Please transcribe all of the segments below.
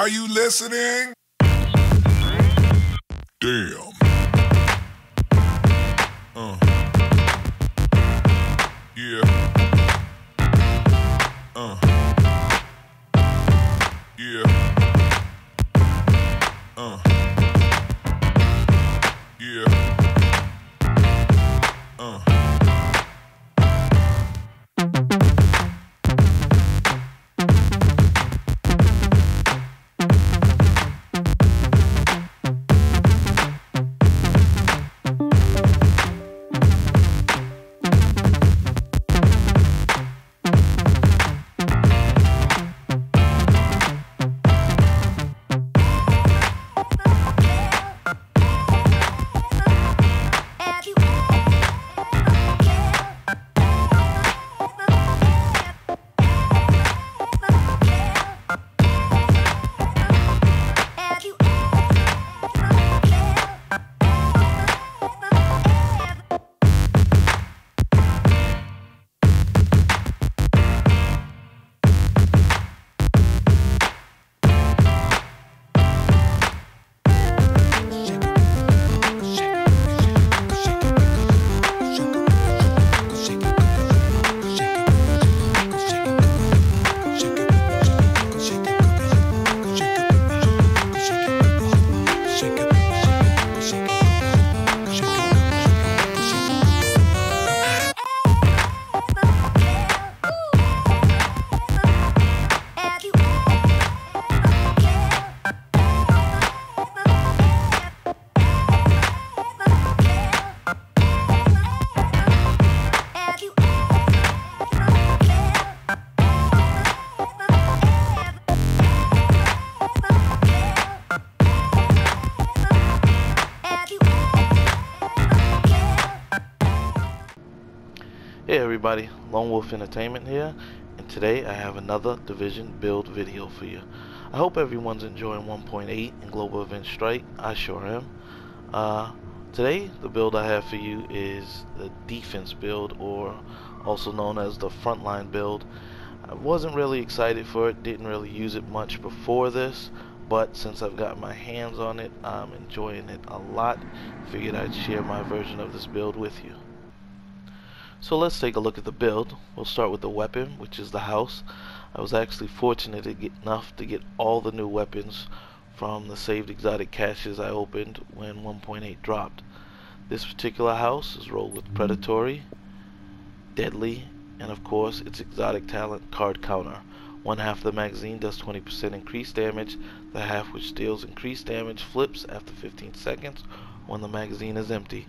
Are you listening? Damn. Yeah. Yeah. Yeah. Hey everybody, Lone Wolf Entertainment here, and today I have another Division build video for you. I hope everyone's enjoying 1.8 in Global Event Strike. I sure am. Today the build I have for you is the defense build, or also known as the frontline build. I wasn't really excited for it, didn't really use it much before this, but since I've got my hands on it, I'm enjoying it a lot. Figured I'd share my version of this build with you. So let's take a look at the build. We'll start with the weapon, which is the house. I was actually fortunate enough to get all the new weapons from the saved exotic caches I opened when 1.8 dropped. This particular house is rolled with predatory, deadly, and of course its exotic talent card counter. One half of the magazine does 20% increased damage. The half which deals increased damage flips after 15 seconds when the magazine is empty.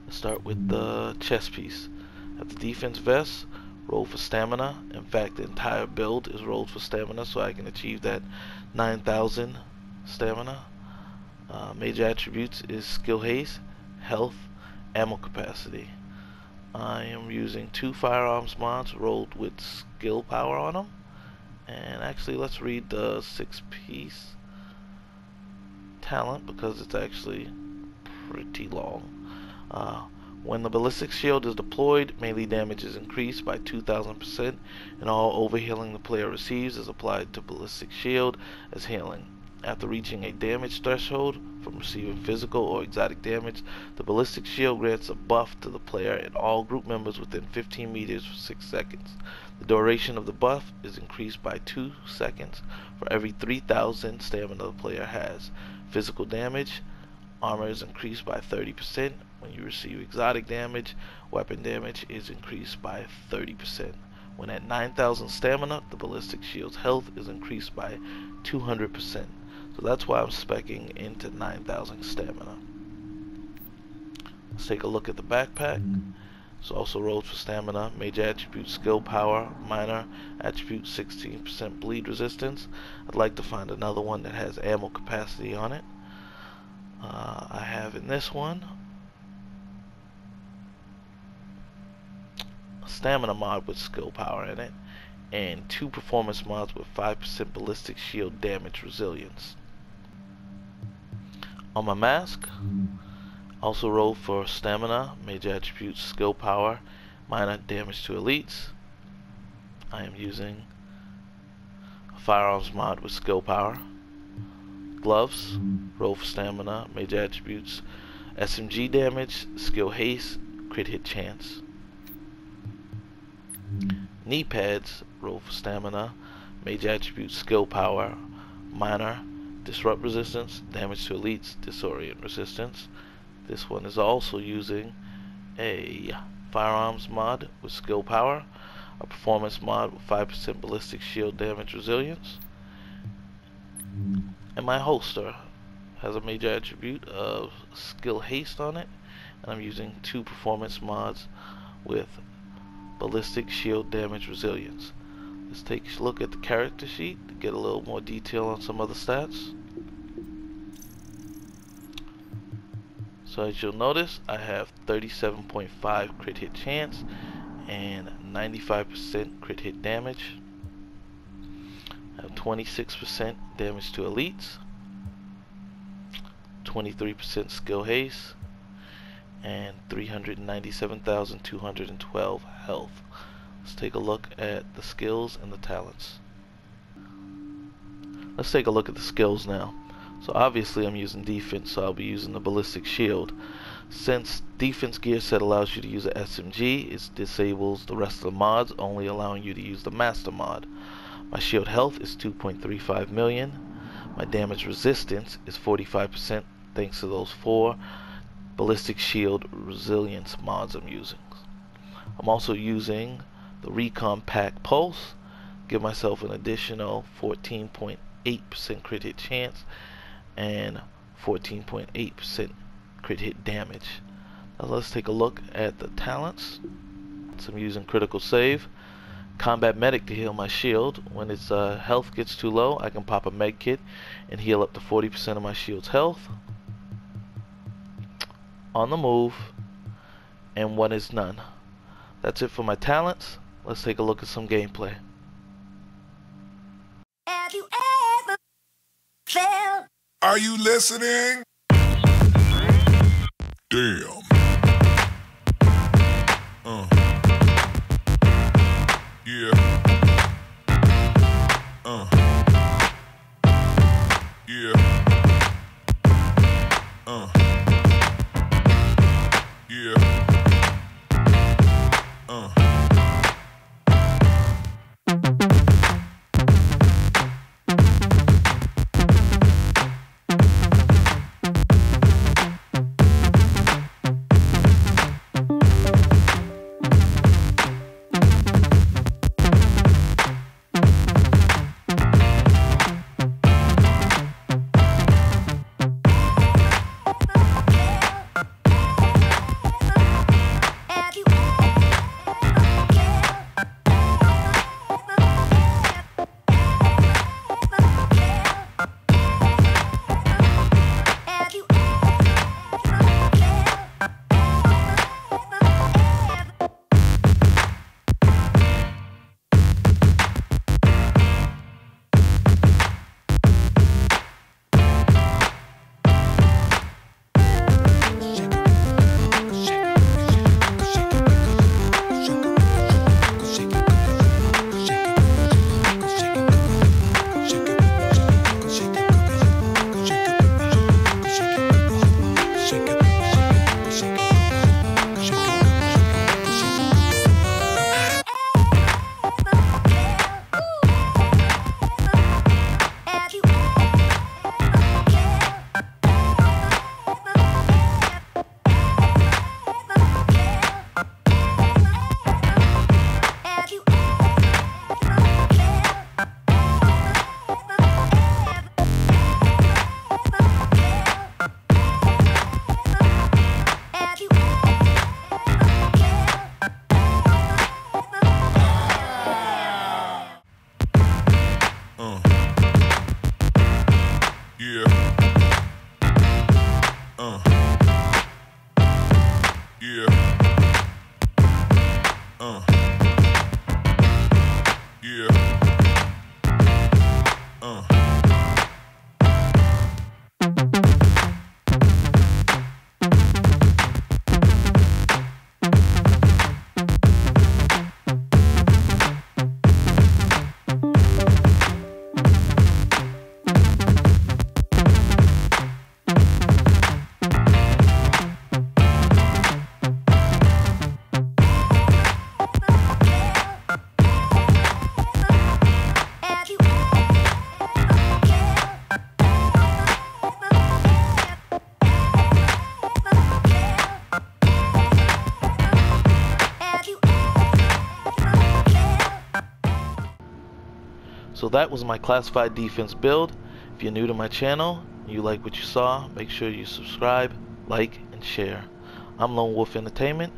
Let's start with the chest piece. At the defense vest, roll for stamina. In fact, the entire build is rolled for stamina, so I can achieve that 9,000 stamina. Major attributes is skill haste, health, ammo capacity. I am using 2 firearms mods rolled with skill power on them. And actually, let's read the 6-piece talent because it's actually pretty long. When the ballistic shield is deployed, melee damage is increased by 2,000%, and all overhealing the player receives is applied to ballistic shield as healing. After reaching a damage threshold from receiving physical or exotic damage, the ballistic shield grants a buff to the player and all group members within 15 meters for 6 seconds. The duration of the buff is increased by 2 seconds for every 3,000 stamina the player has. Physical damage, armor is increased by 30%. When you receive exotic damage, weapon damage is increased by 30%. When at 9,000 stamina, the ballistic shield's health is increased by 200%. So that's why I'm speccing into 9,000 stamina. Let's take a look at the backpack. It's also rolled for stamina. Major attribute skill power, minor attribute 16% bleed resistance. I'd like to find another one that has ammo capacity on it. I have in this one a stamina mod with skill power in it, and 2 performance mods with 5% ballistic shield damage resilience. On my mask, also rolled for stamina, major attributes skill power, minor damage to elites. I am using a firearms mod with skill power. Gloves, roll for stamina, major attributes, SMG damage, skill haste, crit hit chance. Knee pads, roll for stamina, major attributes, skill power, minor, disrupt resistance, damage to elites, disorient resistance. This one is also using a firearms mod with skill power, a performance mod with 5% ballistic shield damage resilience, and my holster has a major attribute of skill haste on it, and I'm using 2 performance mods with ballistic shield damage resilience. Let's take a look at the character sheet to get a little more detail on some other stats. So as you'll notice, I have 37.5 crit hit chance and 95% crit hit damage. I have 26% damage to elites, 23% skill haste, and 397,212 health. Let's take a look at the skills and the talents. Let's take a look at the skills now. So obviously I'm using defense, so I'll be using the ballistic shield. Since defense gear set allows you to use an SMG, it disables the rest of the mods, only allowing you to use the master mod. My shield health is 2.35 million. My damage resistance is 45% thanks to those 4 ballistic shield resilience mods I'm using. I'm also using the recon pack pulse, give myself an additional 14.8% crit hit chance and 14.8% crit hit damage. Now let's take a look at the talents. So I'm using critical save, combat medic to heal my shield. When its health gets too low, I can pop a med kit and heal up to 40% of my shield's health. On the move, and one is none. That's it for my talents. Let's take a look at some gameplay. Have you ever felt? Are you listening? Damn. Yeah. Yeah. Yeah. So that was my classified defense build. If you're new to my channel and you like what you saw, make sure you subscribe, like, and share. I'm Lone Wolf Entertainment.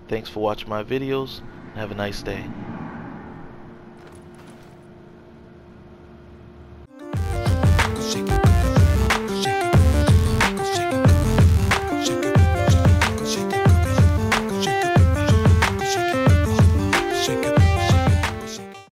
Thanks for watching my videos, and have a nice day.